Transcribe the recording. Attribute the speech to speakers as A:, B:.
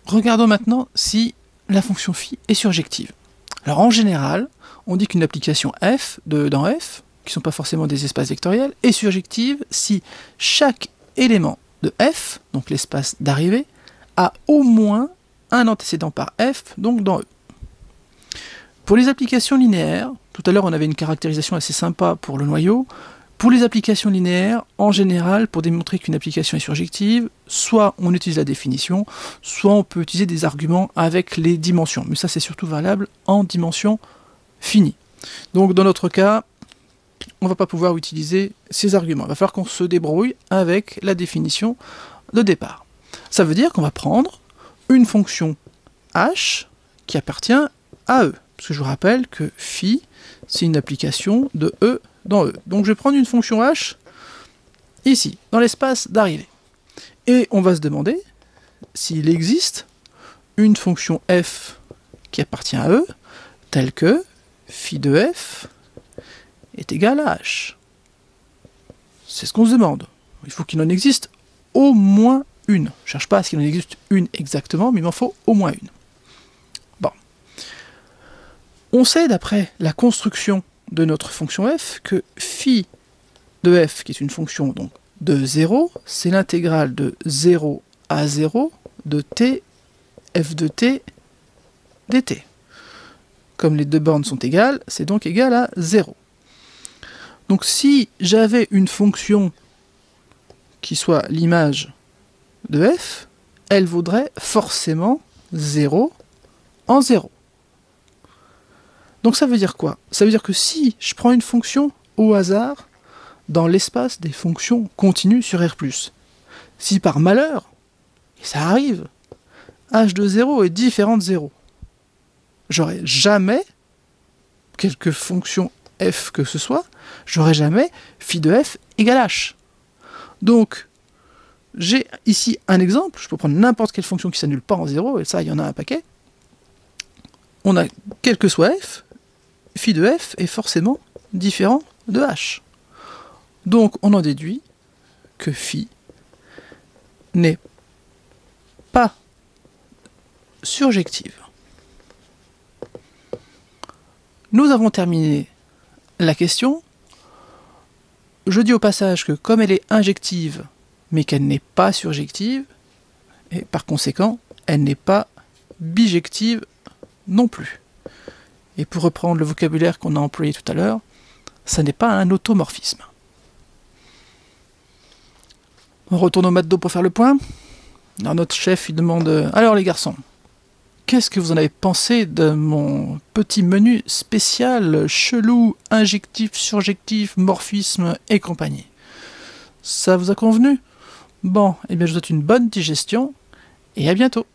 A: Regardons maintenant si la fonction phi est surjective. Alors en général, on dit qu'une application f, dans f, qui ne sont pas forcément des espaces vectoriels, est surjective si chaque élément de f, donc l'espace d'arrivée, a au moins un antécédent par f, donc dans E. Pour les applications linéaires, tout à l'heure on avait une caractérisation assez sympa pour le noyau. Pour les applications linéaires, en général, pour démontrer qu'une application est surjective, soit on utilise la définition, soit on peut utiliser des arguments avec les dimensions. Mais ça, c'est surtout valable en dimension finie. Donc, dans notre cas, on ne va pas pouvoir utiliser ces arguments. Il va falloir qu'on se débrouille avec la définition de départ. Ça veut dire qu'on va prendre une fonction h qui appartient à E. Parce que je vous rappelle que phi, c'est une application de E dans E. Donc je vais prendre une fonction h ici, dans l'espace d'arrivée. Et on va se demander s'il existe une fonction f qui appartient à E, telle que phi de f est égal à h. C'est ce qu'on se demande. Il faut qu'il en existe au moins une. Je ne cherche pas à ce qu'il en existe une exactement, mais il m'en faut au moins une. Bon. On sait, d'après la construction de notre fonction f, que phi de f, qui est une fonction donc de 0, c'est l'intégrale de 0 à 0 de t, f de t, dt. Comme les deux bornes sont égales, c'est donc égal à 0. Donc si j'avais une fonction qui soit l'image de f, elle vaudrait forcément 0 en 0. Donc ça veut dire quoi? Ça veut dire que si je prends une fonction au hasard dans l'espace des fonctions continues sur R+, si par malheur, et ça arrive, h de 0 est différent de 0, j'aurai jamais, quelque fonction f que ce soit, j'aurai jamais phi de f égale h. Donc, j'ai ici un exemple, je peux prendre n'importe quelle fonction qui s'annule pas en 0, et ça, il y en a un paquet. On a, quel que soit f, phi de f est forcément différent de h. Donc, on en déduit que phi n'est pas surjective. Nous avons terminé la question. Je dis au passage que comme elle est injective, mais qu'elle n'est pas surjective, et par conséquent, elle n'est pas bijective non plus. Et pour reprendre le vocabulaire qu'on a employé tout à l'heure, ça n'est pas un automorphisme. On retourne au MATDO pour faire le point. Alors notre chef, il demande « Alors les garçons, qu'est-ce que vous en avez pensé de mon petit menu spécial, chelou, injectif, surjectif, morphisme et compagnie? Ça vous a convenu? Bon, eh bien je vous souhaite une bonne digestion et à bientôt.